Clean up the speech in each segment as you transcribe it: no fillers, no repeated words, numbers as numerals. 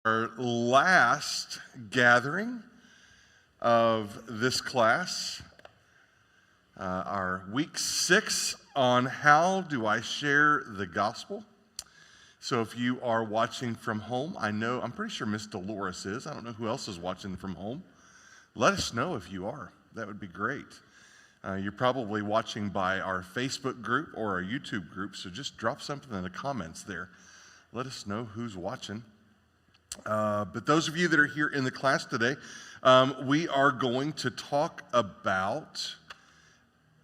Our last gathering of this class, our week 6 on how do I share the gospel. So if you are watching from home, I'm pretty sure Miss Dolores is. I don't know who else is watching from home. Let us know if you are. That would be great. You're probably watching by our Facebook group or our YouTube group, so just drop something in the comments there. Let us know who's watching. But those of you that are here in the class today, we are going to talk about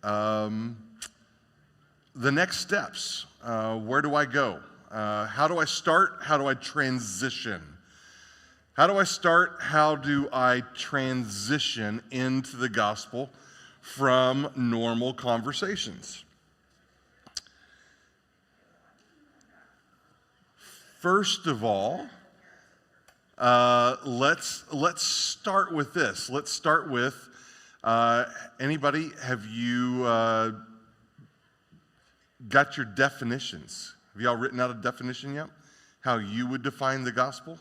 the next steps. Where do I go? How do I start? How do I transition? How do I start? How do I transition into the gospel from normal conversations? First of all, let's start with this. Let's start with anybody. Have you got your definitions? Have y'all written out a definition yet? How you would define the gospel?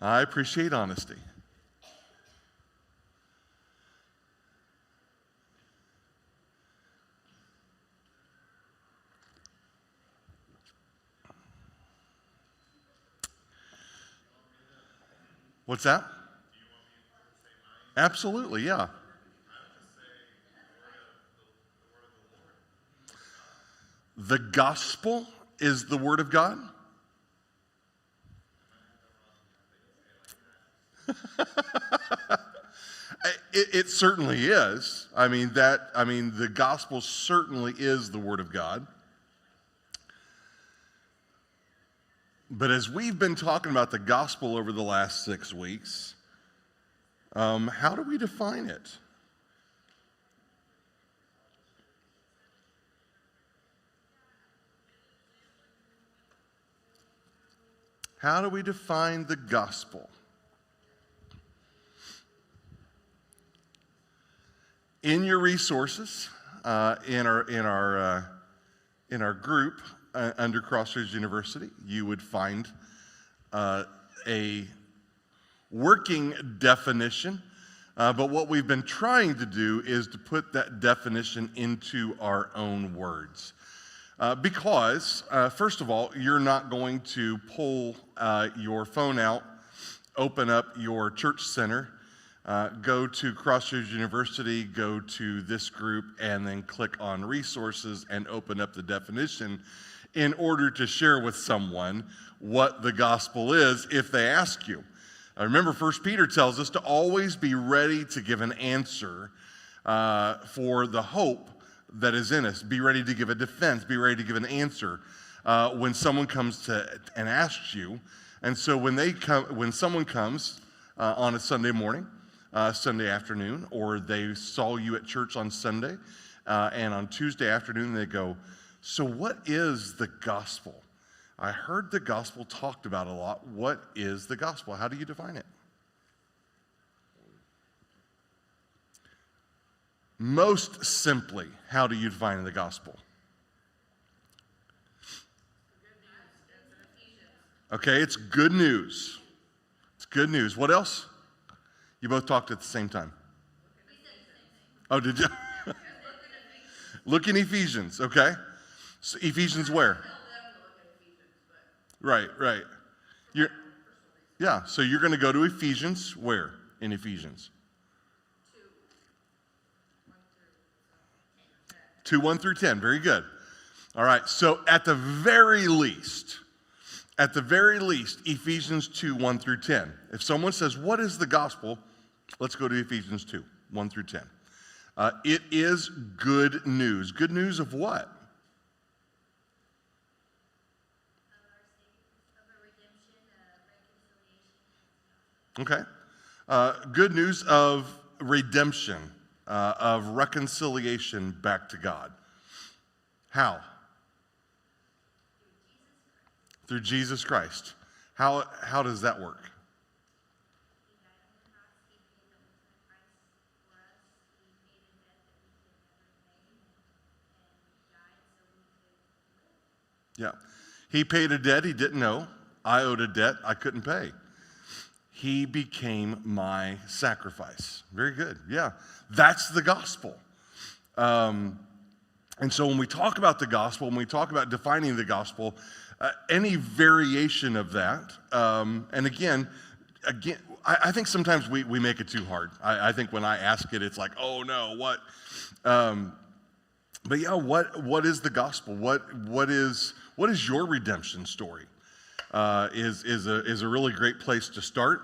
I appreciate honesty. What's that? Absolutely, yeah. The gospel is the word of God? It certainly is. The gospel certainly is the word of God. But as we've been talking about the gospel over the last 6 weeks, how do we define it? How do we define the gospel? In your resources, in our group under Crossroads University, you would find a working definition. But what we've been trying to do is to put that definition into our own words. Because, first of all, you're not going to pull your phone out, open up your church center, go to Crossroads University, go to this group, and then click on resources and open up the definition in order to share with someone what the gospel is if they ask you. Remember, 1 Peter tells us to always be ready to give an answer for the hope that is in us. Be ready to give a defense. Be ready to give an answer when someone comes to and asks you. And so when someone comes on a Sunday morning, Sunday afternoon, or they saw you at church on Sunday, and on Tuesday afternoon they go, "So what is the gospel? I heard the gospel talked about a lot. What is the gospel? How do you define it?" Most simply, how do you define the gospel? Okay, it's good news. It's good news. What else? You both talked at the same time. Oh, did you? Look in Ephesians, okay? So Ephesians where? Right. So you're going to go to Ephesians where in Ephesians? 2:1 through 10. Very good. All right. So at the very least, Ephesians 2:1 through 10. If someone says, "What is the gospel?" Let's go to Ephesians 2:1 through 10. It is good news. Good news of what? Okay. Good news of redemption. Of reconciliation back to God. How? Through Jesus Christ. How does that work? Yeah. He paid a debt he didn't know. I owed a debt I couldn't pay. He became my sacrifice. Very good. Yeah, that's the gospel. And so when we talk about the gospel, when we talk about defining the gospel, any variation of that, and again, I think sometimes we make it too hard. I think when I ask it, it's like, oh no, what? But yeah, what is the gospel? What is your redemption story? Is a really great place to start.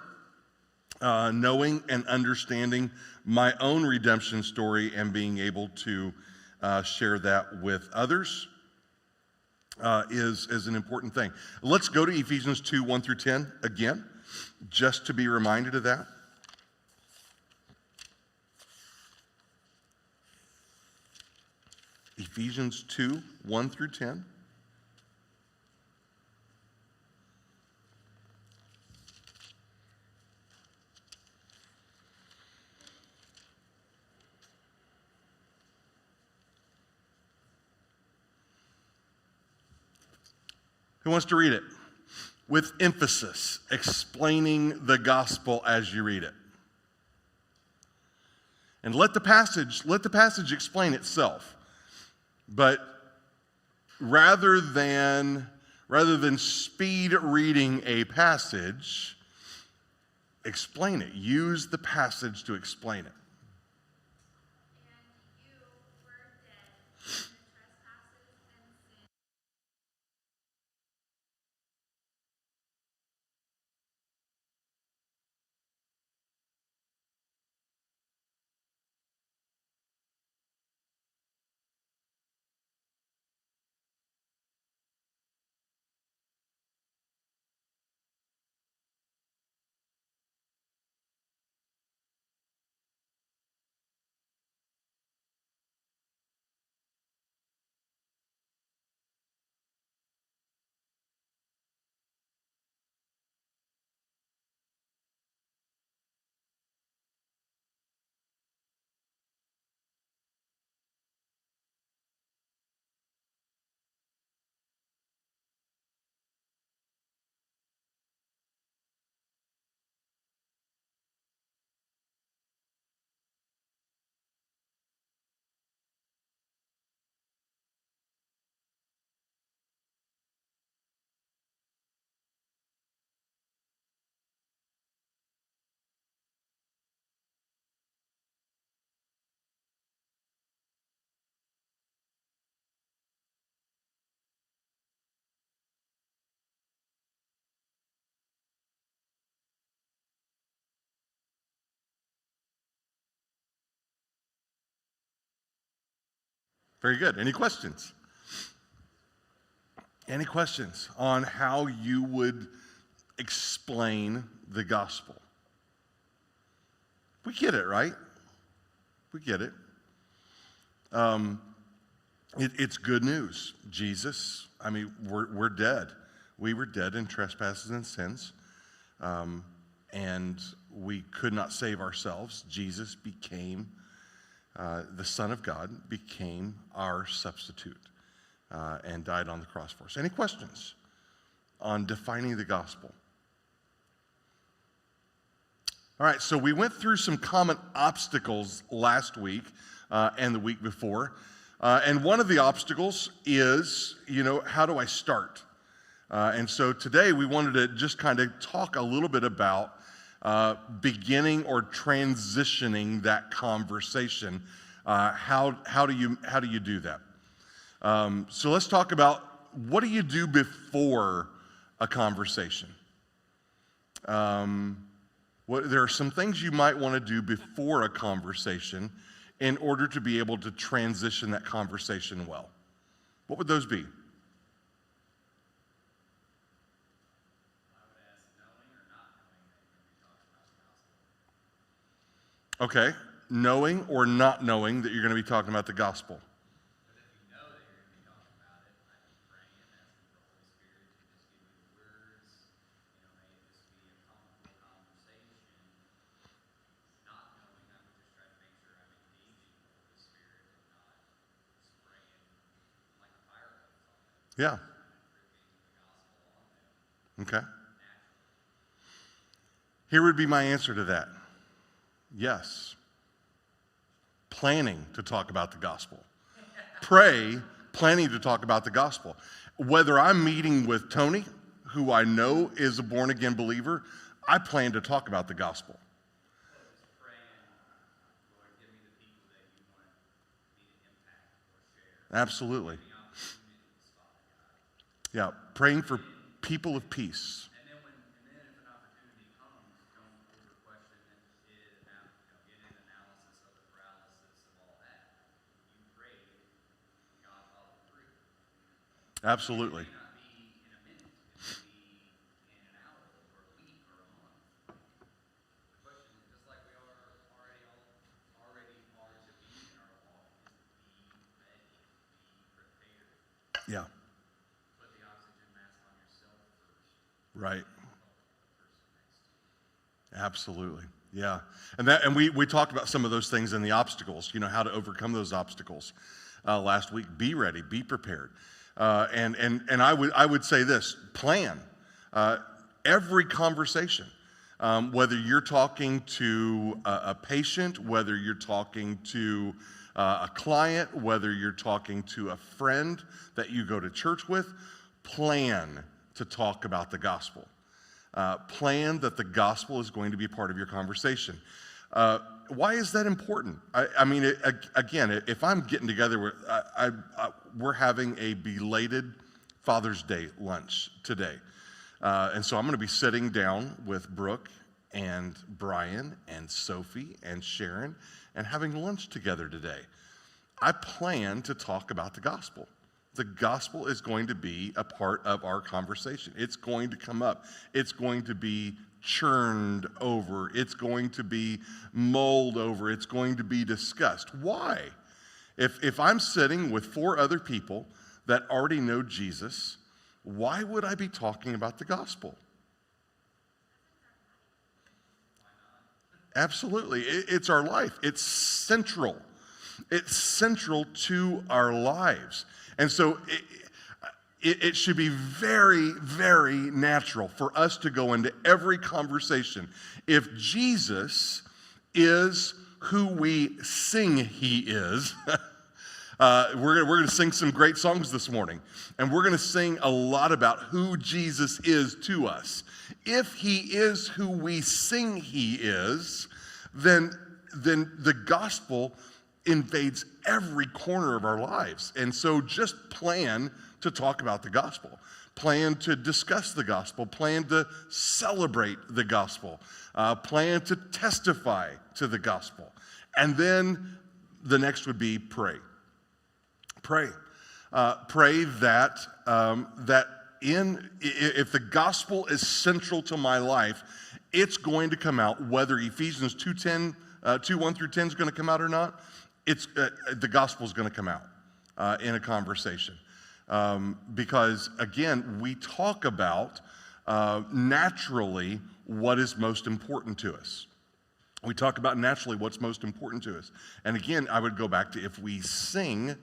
Knowing and understanding my own redemption story and being able to share that with others is an important thing. Let's go to Ephesians 2, 1 through 10 again, just to be reminded of that. Ephesians 2, 1 through 10. Who wants to read it? With emphasis, explaining the gospel as you read it. And let the passage explain itself. But rather than speed reading a passage, explain it. Use the passage to explain it. Very good. Any questions? Any questions on how you would explain the gospel? We get it, right? We get it. It's good news. Jesus, I mean, we're dead. We were dead in trespasses and sins, and we could not save ourselves. Jesus became, the Son of God, became our substitute and died on the cross for us. Any questions on defining the gospel? All right, so we went through some common obstacles last week and the week before. And one of the obstacles is, how do I start? And so today we wanted to just kind of talk a little bit about beginning or transitioning that conversation. How do you do that? So let's talk about, what do you do before a conversation? There are some things you might want to do before a conversation in order to be able to transition that conversation well. What would those be? Okay, knowing or not knowing that you're going to be talking about the gospel. Yeah. Okay? Here would be my answer to that. Yes. Planning to talk about the gospel. Pray, planning to talk about the gospel. Whether I'm meeting with Tony, who I know is a born-again believer, I plan to talk about the gospel. Absolutely. Yeah, praying for people of peace. And then if an opportunity comes, don't over question it in analysis of the paralysis of all that. You prayed, God followed through. Absolutely. It may not be in a minute, it may be in an hour or a week or a month. The question is, just like we are already are to be in our walk, is be ready, be prepared. Yeah. Put the oxygen mask on yourself first. Right. Absolutely. Yeah. And we talked about some of those things in the obstacles, how to overcome those obstacles last week. Be ready, be prepared. And I would say this, plan every conversation, whether you're talking to a patient, whether you're talking to a client, whether you're talking to a friend that you go to church with, plan to talk about the gospel. Plan that the gospel is going to be a part of your conversation. Why is that important? Again, if I'm getting together, we're having a belated Father's Day lunch today. And so I'm going to be sitting down with Brooke and Brian and Sophie and Sharon and having lunch together today. I plan to talk about the gospel. The gospel is going to be a part of our conversation. It's going to come up. It's going to be churned over. It's going to be mulled over. It's going to be discussed. Why? If I'm sitting with 4 other people that already know Jesus, why would I be talking about the gospel? Absolutely. It's our life. It's central. It's central to our lives. And so it should be very, very natural for us to go into every conversation. If Jesus is who we sing he is, we're going to sing some great songs this morning. And we're going to sing a lot about who Jesus is to us. If he is who we sing he is, then the gospel invades every corner of our lives. And so just plan to talk about the gospel. Plan to discuss the gospel. Plan to celebrate the gospel. Plan to testify to the gospel. And then the next would be pray. Pray. Pray that if the gospel is central to my life, it's going to come out, whether Ephesians 2:1 through 10 is going to come out or not. The gospel is going to come out in a conversation. Because, again, we talk about naturally what is most important to us. We talk about naturally what's most important to us. And again, I would go back to if we sing,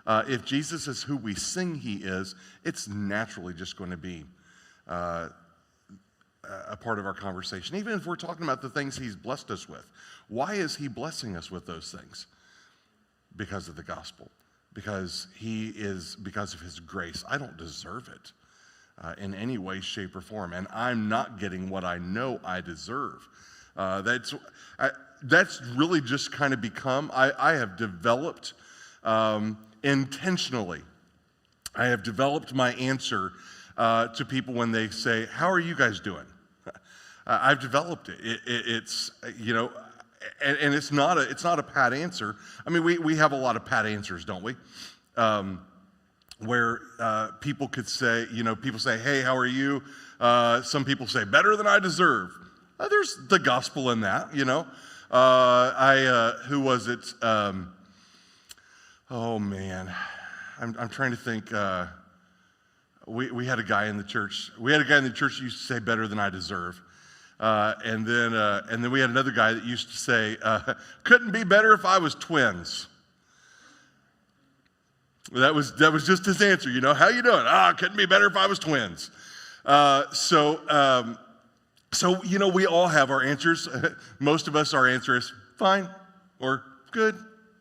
if Jesus is who we sing he is, it's naturally just going to be a part of our conversation. Even if we're talking about the things he's blessed us with. Why is he blessing us with those things? Because of the gospel. Because of his grace. I don't deserve it in any way, shape, or form. And I'm not getting what I know I deserve. That's really just kind of become, I have developed intentionally, I have developed my answer to people when they say, how are you guys doing? I've developed it. It's, and it's not a pat answer. I mean, we have a lot of pat answers, don't we? Where people could say, people say, hey, how are you? Some people say, better than I deserve. There's the gospel in that, who was it? Oh man, I'm trying to think. We had a guy in the church. We had a guy in the church who used to say, better than I deserve. And then we had another guy that used to say, couldn't be better if I was twins. That was just his answer, how you doing? Couldn't be better if I was twins. So, we all have our answers. Most of us, our answer is fine or good.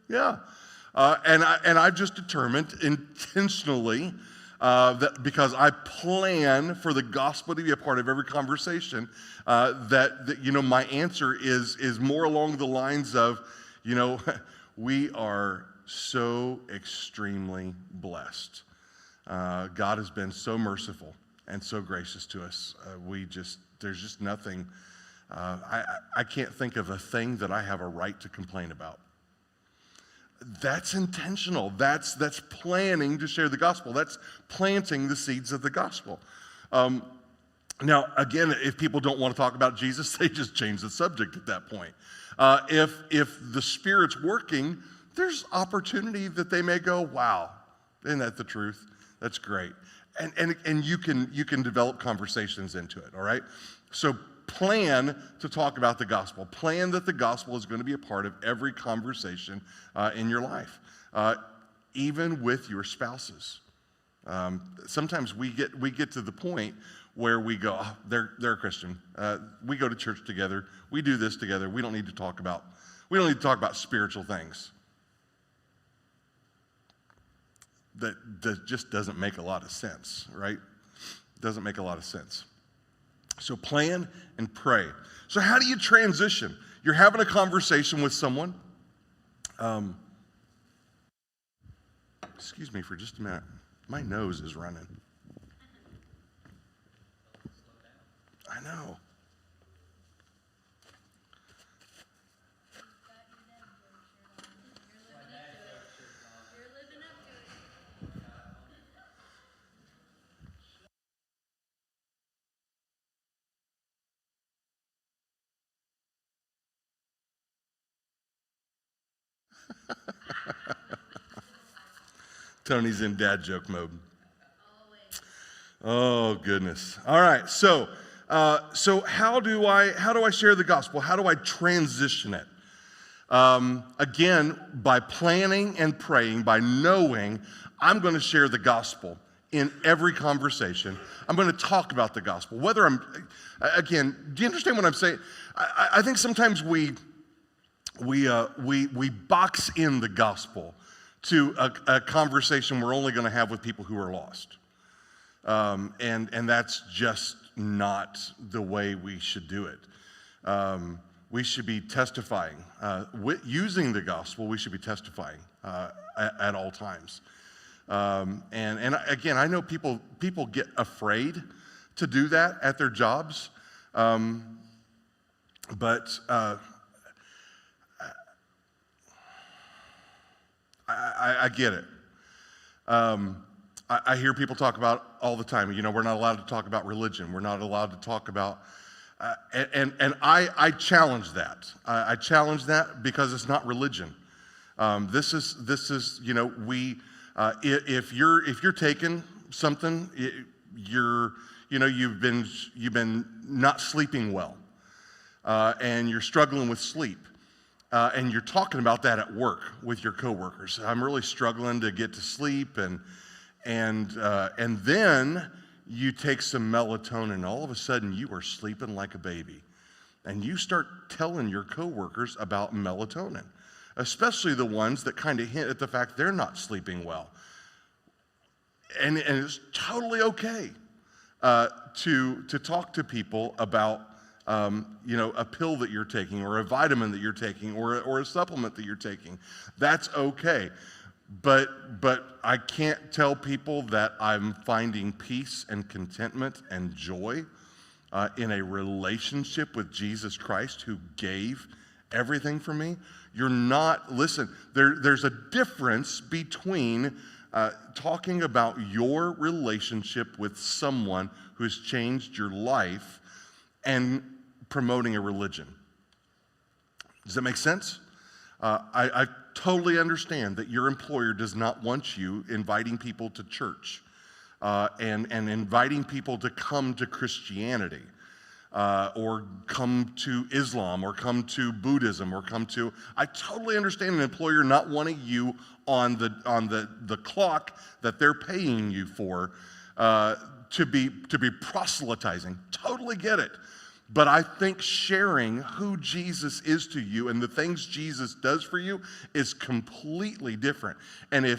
Yeah. And I've just determined intentionally that because I plan for the gospel to be a part of every conversation, that my answer is more along the lines of, we are so extremely blessed. God has been so merciful and so gracious to us. There's just nothing. I can't think of a thing that I have a right to complain about. That's intentional. That's planning to share the gospel. That's planting the seeds of the gospel. Now, again, if people don't want to talk about Jesus, they just change the subject at that point. If the Spirit's working, there's opportunity that they may go, wow, isn't that the truth? That's great. And you can develop conversations into it, all right? So plan to talk about the gospel. Plan that the gospel is going to be a part of every conversation in your life, even with your spouses. Sometimes we get to the point where we go, oh, they're a Christian. We go to church together. We do this together. We don't need to talk about spiritual things. That just doesn't make a lot of sense, right? Doesn't make a lot of sense. So plan and pray. So how do you transition? You're having a conversation with someone. Excuse me for just a minute. My nose is running. I know. Tony's in dad joke mode. Oh goodness. All right. So how do I share the gospel? How do I transition it? Again, by planning and praying, by knowing I'm going to share the gospel in every conversation. I'm going to talk about the gospel. Again, do you understand what I'm saying? I think sometimes we box in the gospel to a conversation we're only going to have with people who are lost. And that's just not the way we should do it. We should be testifying. Using the gospel, we should be testifying at all times. And again, I know people get afraid to do that at their jobs. But I get it. I hear people talk about all the time, we're not allowed to talk about religion. We're not allowed to talk about, and I challenge that. I challenge that because it's not religion. This is if you're taking something, you've been not sleeping well, and you're struggling with sleep. And you're talking about that at work with your coworkers. I'm really struggling to get to sleep, and then you take some melatonin, and all of a sudden you are sleeping like a baby, and you start telling your coworkers about melatonin, especially the ones that kind of hint at the fact they're not sleeping well. And it's totally okay to talk to people about a pill that you're taking, or a vitamin that you're taking, or a supplement that you're taking. That's okay. But I can't tell people that I'm finding peace and contentment and joy in a relationship with Jesus Christ, who gave everything for me. You're not, listen, there's a difference between talking about your relationship with someone who's changed your life and promoting a religion. Does that make sense? I totally understand that your employer does not want you inviting people to church and inviting people to come to Christianity or come to Islam or come to Buddhism or I totally understand an employer not wanting you on the clock that they're paying you for to be proselytizing. Totally get it. But I think sharing who Jesus is to you and the things Jesus does for you is completely different. And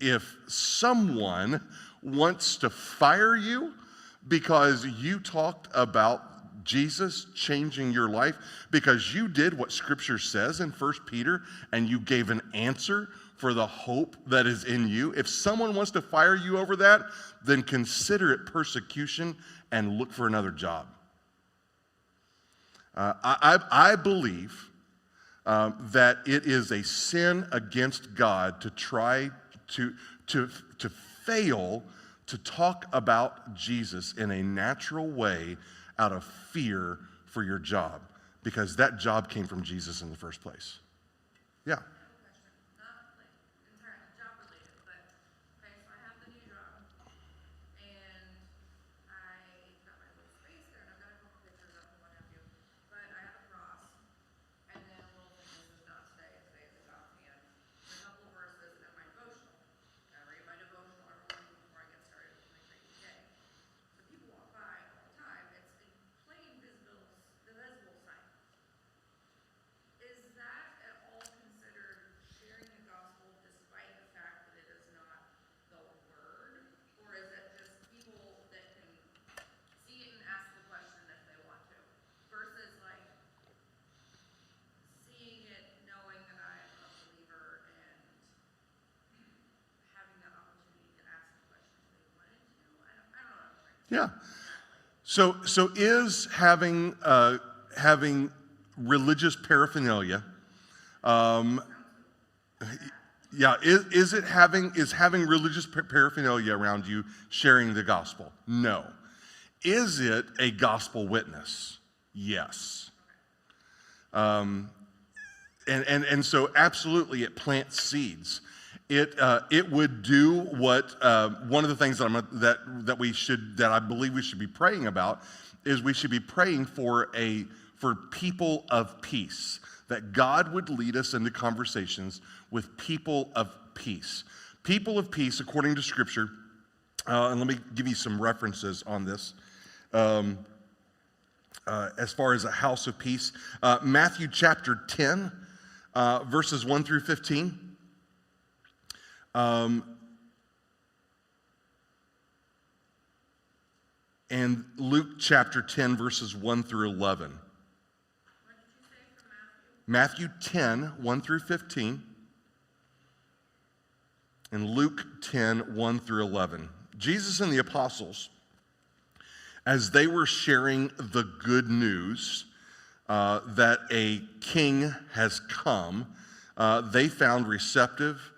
if someone wants to fire you because you talked about Jesus changing your life, because you did what Scripture says in 1 Peter and you gave an answer for the hope that is in you, if someone wants to fire you over that, then consider it persecution and look for another job. I believe that it is a sin against God to try to fail to talk about Jesus in a natural way out of fear for your job, because that job came from Jesus in the first place. Yeah. Yeah. So is having religious paraphernalia, is having religious paraphernalia around you sharing the gospel? No. Is it a gospel witness? Yes. And so absolutely it plants seeds. It would do what one of the things that I believe we should be praying about is we should be praying for people of peace, that God would lead us into conversations with people of peace. People of peace, according to Scripture, and let me give you some references on this. As far as a house of peace, Matthew chapter 10, verses 1 through 15. And Luke chapter 10, verses 1 through 11. What did you say for Matthew? Matthew 10, 1 through 15. And Luke 10, 1 through 11. Jesus and the apostles, as they were sharing the good news that a king has come, they found receptive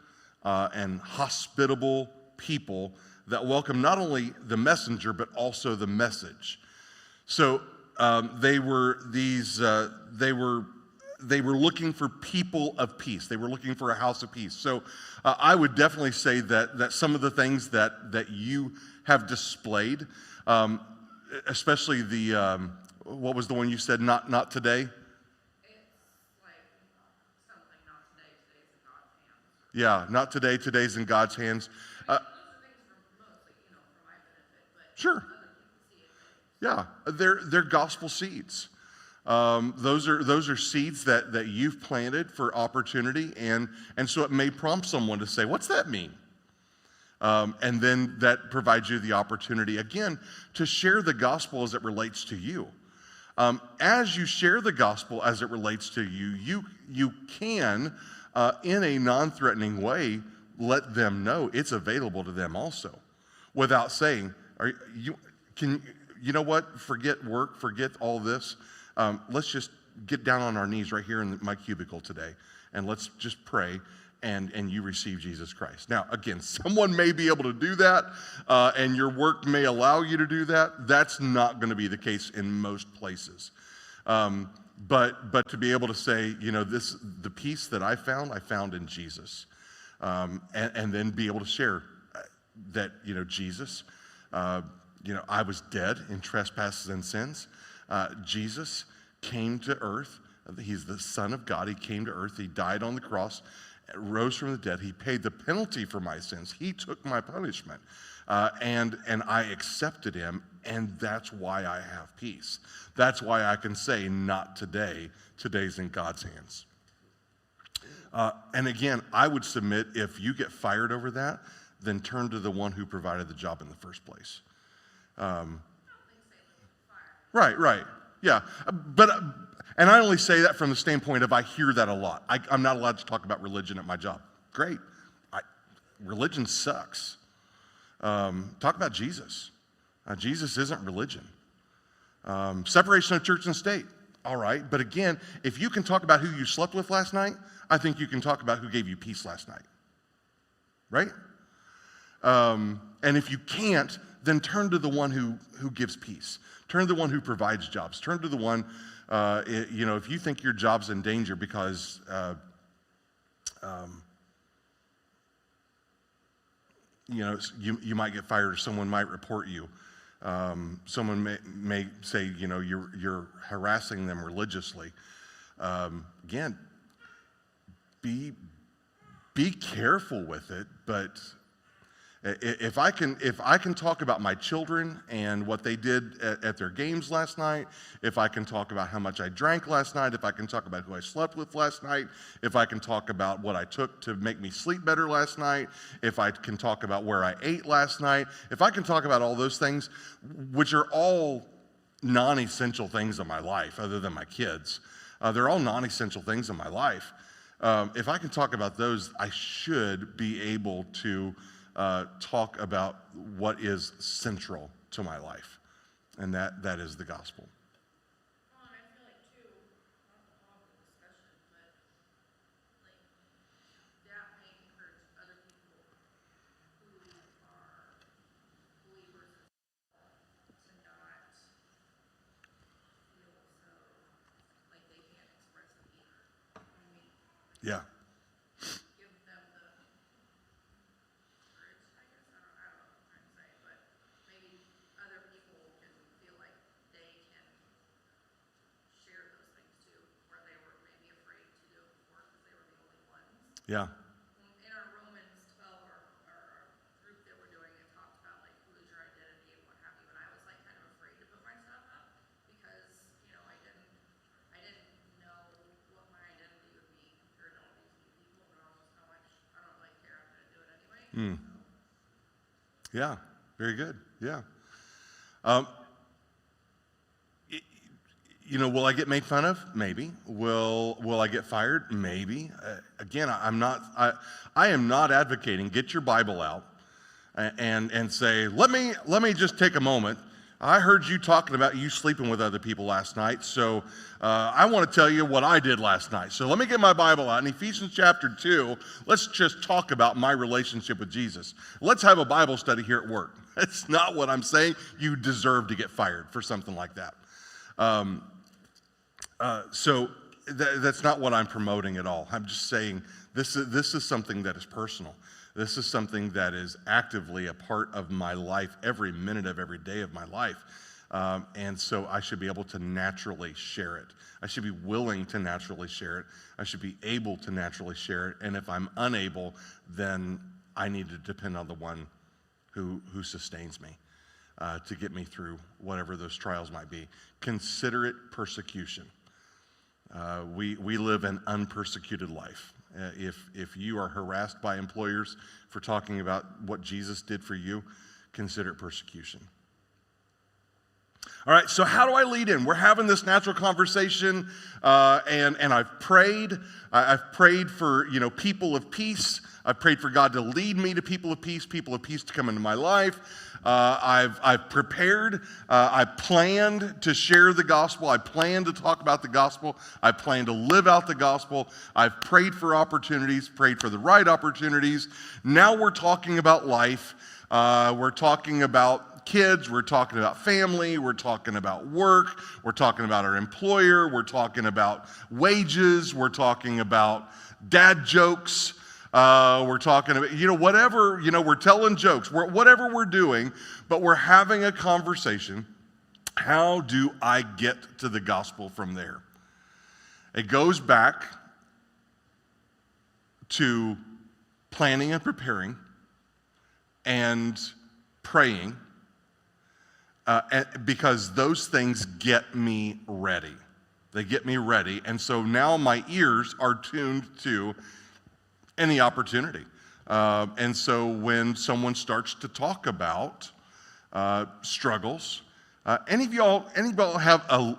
and hospitable people that welcome not only the messenger but also the message. So they were looking for people of peace. They were looking for a house of peace. So I would definitely say that some of the things that you have displayed, especially the what was the one you said? Not today. Yeah, not today. Today's in God's hands. Those are things mostly, for my benefit, but sure. Yeah, they're gospel seeds. Those are seeds that you've planted for opportunity, and so it may prompt someone to say, "What's that mean?" And then that provides you the opportunity again to share the gospel as it relates to you. As you share the gospel as it relates to you, you can. In a non-threatening way, let them know it's available to them also, without saying, you know what, forget work, forget all this. Let's just get down on our knees right here in my cubicle today, and let's just pray, and you receive Jesus Christ. Now, again, someone may be able to do that, and your work may allow you to do that. That's not going to be the case in most places. But to be able to say, the peace that I found in Jesus, and then be able to share that, Jesus, I was dead in trespasses and sins. Jesus came to earth. He's the Son of God. He came to earth. He died on the cross, rose from the dead. He paid the penalty for my sins. He took my punishment. and I accepted him, and that's why I have peace. That's why I can say, not today. Today's in God's hands. And again, I would submit, if you get fired over that, then turn to the one who provided the job in the first place. Right. Yeah. And I only say that from the standpoint of I hear that a lot. I'm not allowed to talk about religion at my job. Great. Religion sucks. Talk about Jesus. Jesus isn't religion. Separation of church and state. All right. But again, if you can talk about who you slept with last night, I think you can talk about who gave you peace last night. Right? And if you can't, then turn to the one who gives peace. Turn to the one who provides jobs. Turn to the one, if you think your job's in danger because you might get fired or someone might report you. Someone may say, you're harassing them religiously. Again, be careful with it, but if I can talk about my children and what they did at their games last night, if I can talk about how much I drank last night, if I can talk about who I slept with last night, if I can talk about what I took to make me sleep better last night, if I can talk about where I ate last night, if I can talk about all those things, which are all non-essential things in my life other than my kids, they're all non-essential things in my life. If I can talk about those, I should be able to talk about what is central to my life, and that is the gospel. Well, and I feel like too, not the whole discussion, but like that may encourage other people who are believers to not feel so like they can't express it either. You know what I mean? Yeah. Give them the courage, I guess. I don't know what I'm trying to say, but maybe other people can feel like they can share those things too, where they were maybe afraid to do it before because they were the only ones. Yeah. In our Romans 12, our group that we're doing, it talked about like who is your identity and what have you, and I was like kind of afraid to put myself up because I didn't know what my identity would be compared to all these new people, but I was just kind of like, I don't really care, I'm gonna do it anyway. Yeah. Very good. Yeah. Will I get made fun of? Maybe. Will I get fired? Maybe. Again, I am not advocating get your Bible out and say, let me just take a moment. I heard you talking about you sleeping with other people last night, so I want to tell you what I did last night. So let me get my Bible out. In Ephesians chapter 2, let's just talk about my relationship with Jesus. Let's have a Bible study here at work. That's not what I'm saying. You deserve to get fired for something like that. So that's not what I'm promoting at all. I'm just saying this is something that is personal. This is something that is actively a part of my life every minute of every day of my life. And so I should be able to naturally share it. I should be willing to naturally share it. I should be able to naturally share it. And if I'm unable, then I need to depend on the one who sustains me to get me through whatever those trials might be. Consider it persecution. We live an unpersecuted life. If you are harassed by employers for talking about what Jesus did for you, consider it persecution. All right, so how do I lead in? We're having this natural conversation, and I've prayed. I've prayed for people of peace. I've prayed for God to lead me to people of peace to come into my life. I've prepared. I planned to share the gospel. I planned to talk about the gospel. I plan to live out the gospel. I've prayed for opportunities, prayed for the right opportunities. Now we're talking about life. We're talking about kids. We're talking about family. We're talking about work. We're talking about our employer. We're talking about wages. We're talking about dad jokes. We're talking about, whatever, we're telling jokes, whatever we're doing, but we're having a conversation. How do I get to the gospel from there? It goes back to planning and preparing and praying, because those things get me ready. They get me ready. And so now my ears are tuned to any opportunity. And so when someone starts to talk about struggles, any of y'all have a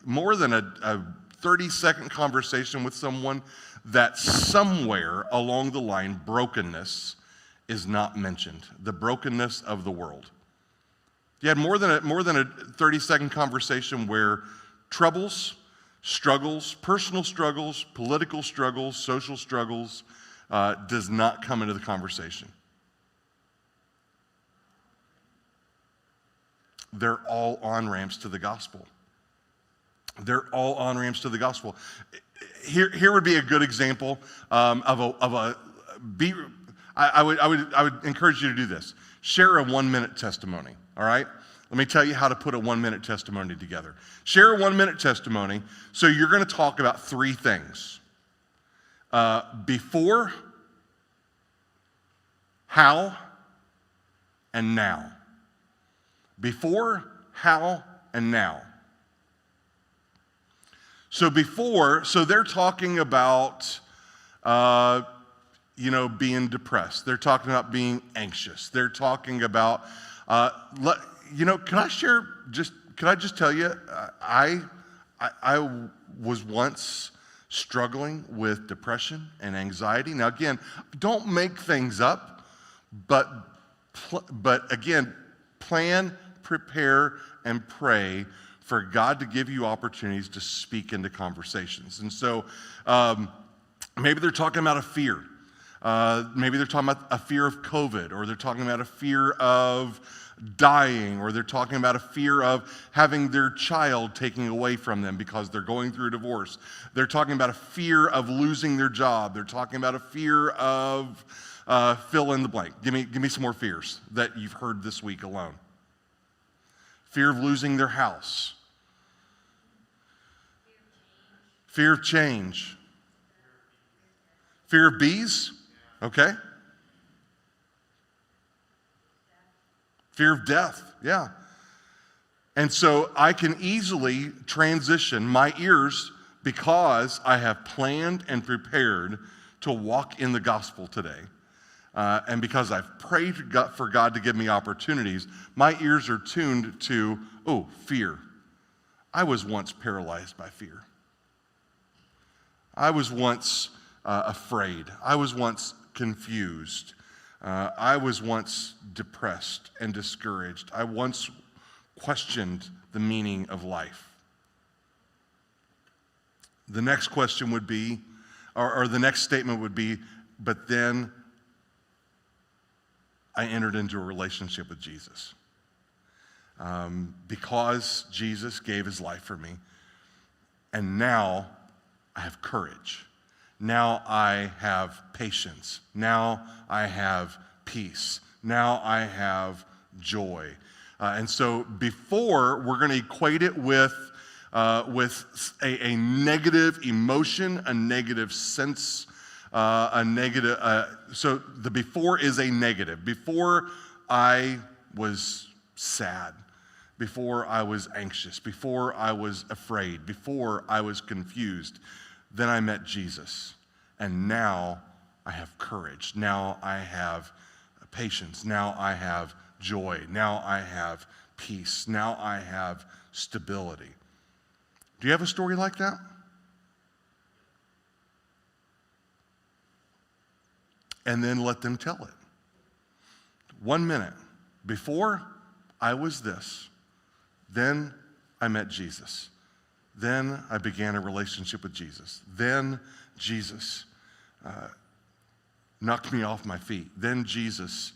more than a 30-second conversation with someone that somewhere along the line brokenness is not mentioned, the brokenness of the world? You had more than a 30-second conversation where troubles, struggles, personal struggles, political struggles, social struggles does not come into the conversation. They're all on-ramps to the gospel. They're all on-ramps to the gospel. Here would be a good example I would encourage you to do this. Share a 1-minute testimony, all right? Let me tell you how to put a 1-minute testimony together. Share a 1-minute testimony. So you're going to talk about 3 things. Before, how, and now. Before, how, and now. So they're talking about, being depressed. They're talking about being anxious. They're talking about, can I just tell you, I was once struggling with depression and anxiety. Now again, don't make things up, but again, plan, prepare, and pray for God to give you opportunities to speak into conversations. And so maybe they're talking about a fear. Maybe they're talking about a fear of COVID, or they're talking about a fear of dying, or they're talking about a fear of having their child taken away from them because they're going through a divorce. They're talking about a fear of losing their job. They're talking about a fear of fill in the blank. Give me some more fears that you've heard this week alone. Fear of losing their house. Fear of change. Fear of bees? Okay. Fear of death, yeah. And so I can easily transition my ears, because I have planned and prepared to walk in the gospel today. And because I've prayed for God to give me opportunities, my ears are tuned to, fear. I was once paralyzed by fear. I was once afraid. I was once confused. I was once depressed and discouraged. I once questioned the meaning of life. The next question would be, or the next statement would be, but then I entered into a relationship with Jesus. Because Jesus gave his life for me, and now I have courage. Now I have patience. Now I have peace. Now I have joy. And so before, we're going to equate it with a negative emotion, a negative sense, so the before is a negative. Before I was sad. Before I was anxious. Before I was afraid. Before I was confused. Then I met Jesus, and now I have courage. Now I have patience. Now I have joy. Now I have peace. Now I have stability. Do you have a story like that? And then let them tell it. 1 minute. Before, I was this. Then I met Jesus. Then I began a relationship with Jesus. Then Jesus knocked me off my feet. Then Jesus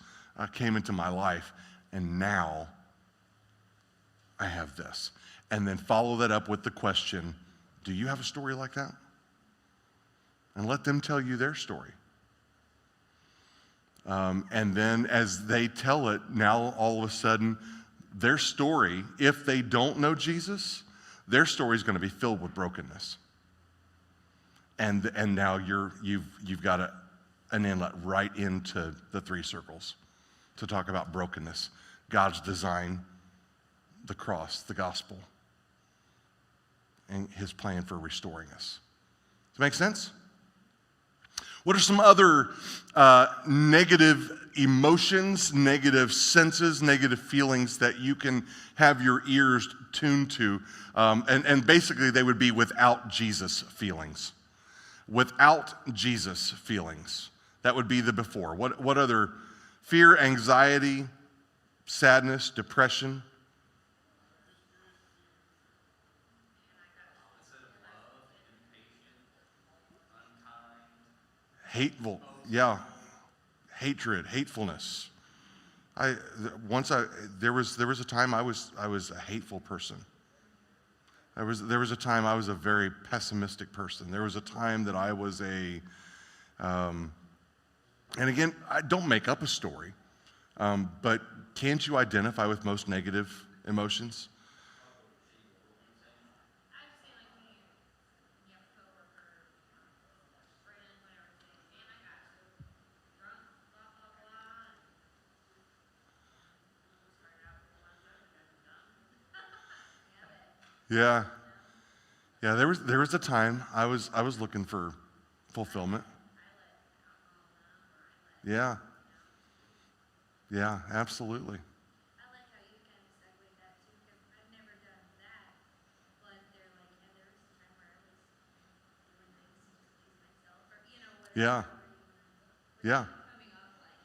came into my life. And now I have this. And then follow that up with the question, do you have a story like that? And let them tell you their story. And then as they tell it, now all of a sudden, their story, if they don't know Jesus, their story is going to be filled with brokenness. And now you've got an inlet right into the 3 circles to talk about brokenness, God's design, the cross, the gospel, and his plan for restoring us. Does that make sense? What are some other negative emotions, negative senses, negative feelings that you can have your ears tuned to? And basically, they would be without Jesus feelings. Without Jesus feelings. That would be the before. What other? Fear, anxiety, sadness, depression. Hateful, yeah. Hatred, hatefulness. There was a time I was a hateful person. There was a time I was a very pessimistic person. There was a time that I was and again, I don't make up a story, but can't you identify with most negative emotions? I've seen like me, you have coworker, friends, whatever, saying, man, I got so drunk, blah, blah, blah. And started out with one side and then done. Yeah, Yeah, yeah. There was a time I was looking for fulfillment. Yeah, yeah, absolutely. I like how you kind of segued that too, because I've never done that. But they're like, yeah, there was a time where I was doing things to just please myself, or whatever. Yeah, yeah. Coming off like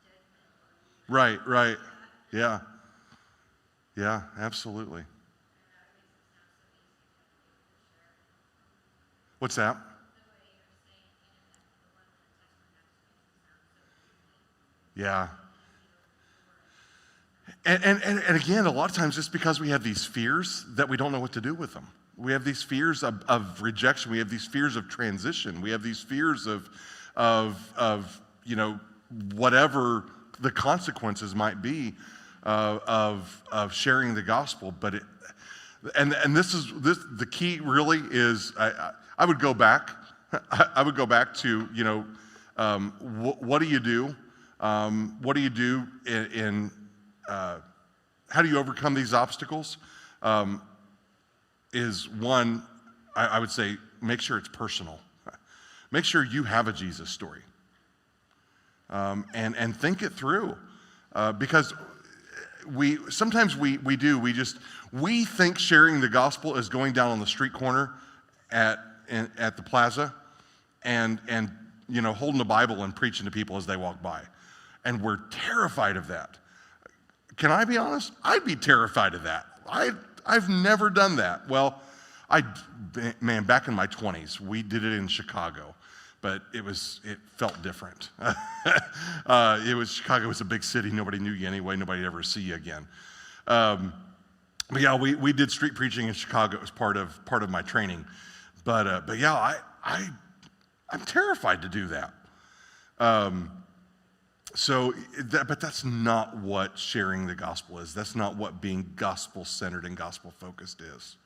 judgmental. Right, right. Yeah, yeah, absolutely. And that makes it sound so easy to do for sure. What's that? The way you're saying, that the one with the testimony, that just makes it sound so easy. Yeah. And again, a lot of times it's because we have these fears that we don't know what to do with them. We have these fears of rejection. We have these fears of transition. We have these fears of whatever the consequences might be of sharing the gospel. But the key really is I would go back. I would go back to what do you do? What do you do in how do you overcome these obstacles? Is one, I would say, make sure it's personal. Make sure you have a Jesus story. And think it through. Because sometimes we think sharing the gospel is going down on the street corner at the plaza and holding the Bible and preaching to people as they walk by. And we're terrified of that. Can I be honest? I'd be terrified of that. I've never done that. Well, back in my 20s, we did it in Chicago, but it felt different. Chicago was a big city. Nobody knew you anyway. Nobody'd ever see you again. But yeah, we did street preaching in Chicago. It was part of my training. But yeah, I'm terrified to do that. But that's not what sharing the gospel is. That's not what being gospel-centered and gospel-focused is.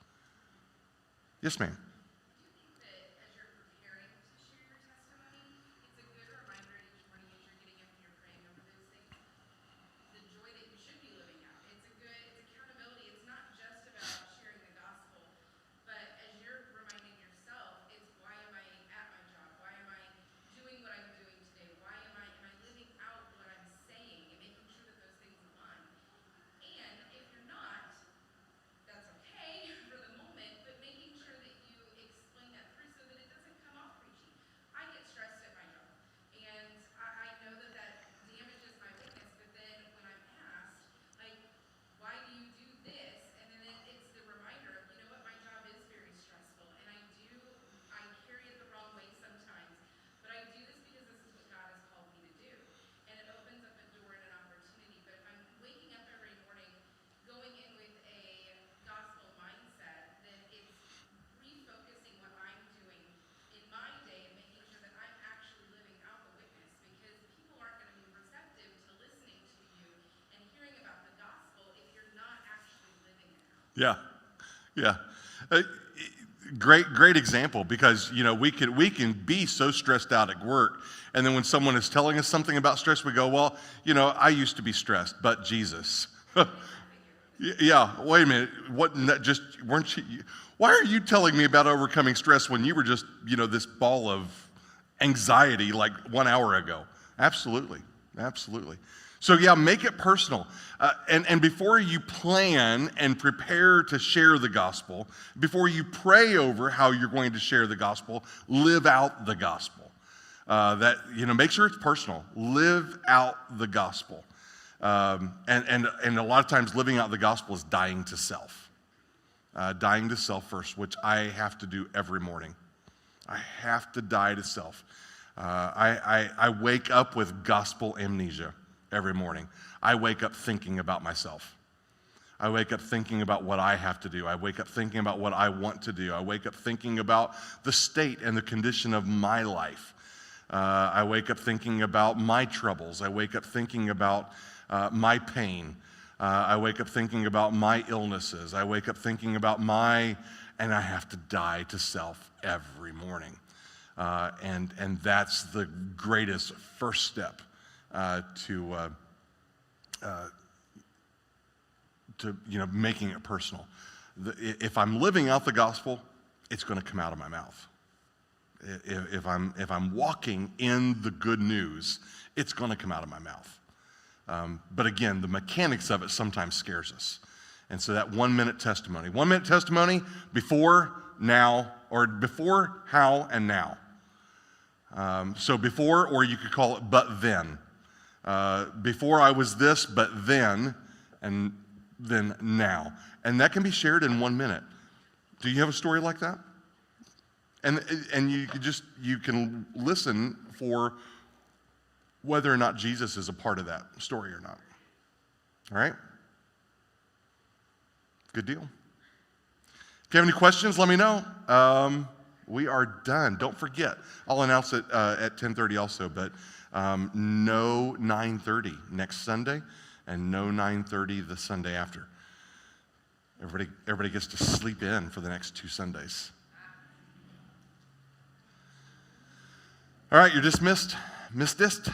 Yes, ma'am. Do you think that as you're preparing to share your testimony, it's a good reminder each morning as you're getting up and you're praying over those things, the joy that you should be living out? It's accountability. It's not just about sharing the gospel, but as you're reminding yourself, it's why am I at my job? Why am I doing what I'm doing today? Why am I living out what I'm saying and making sure that those things align? And if you're not, that's okay for the moment, but making sure that you explain that through so that it doesn't come off preachy. I get stressed at my job, and I know that damages my witness, but then when I'm asked, like, why do you do this? And then it's the reminder of, what, my job is very stressful, and I carry it the wrong way sometimes, but I do this because this is what God has called me to do. And it opens up a door and an opportunity, but if I'm waking up every morning going in with a gospel mindset, then it's refocusing what I'm doing in my day and making sure that I'm actually living out the witness, because people aren't going to be receptive to listening to you and hearing about the gospel if you're not actually living it out. Yeah, yeah. Great example, because we can be so stressed out at work, and then when someone is telling us something about stress, we go, well, I used to be stressed, but Jesus. Yeah, wait a minute. Weren't you? Why are you telling me about overcoming stress when you were just, this ball of anxiety like 1 hour ago? Absolutely. So yeah, make it personal. And before you plan and prepare to share the gospel, before you pray over how you're going to share the gospel, live out the gospel. Make sure it's personal. Live out the gospel. And a lot of times living out the gospel is dying to self. Dying to self first, which I have to do every morning. I have to die to self. I wake up with gospel amnesia every morning. I wake up thinking about myself. I wake up thinking about what I have to do. I wake up thinking about what I want to do. I wake up thinking about the state and the condition of my life. I wake up thinking about my troubles. I wake up thinking about my pain. I wake up thinking about my illnesses. I wake up thinking about and I have to die to self every morning. And that's the greatest first step to making it personal. If I'm living out the gospel, it's going to come out of my mouth. If I'm walking in the good news, it's going to come out of my mouth. But again, the mechanics of it sometimes scares us. And so that 1 minute testimony, before, now, or before, how, and now. So before, or you could call it but then. Before I was this, but then, and then now. And that can be shared in 1 minute. Do you have a story like that? And you can listen for whether or not Jesus is a part of that story or not. All right? Good deal. If you have any questions, let me know. We are done. Don't forget, I'll announce it at 10:30 also, but no 9:30 next Sunday and no 9:30 the Sunday after. Everybody gets to sleep in for the next 2 Sundays. All right, you're dismissed. Dismissed.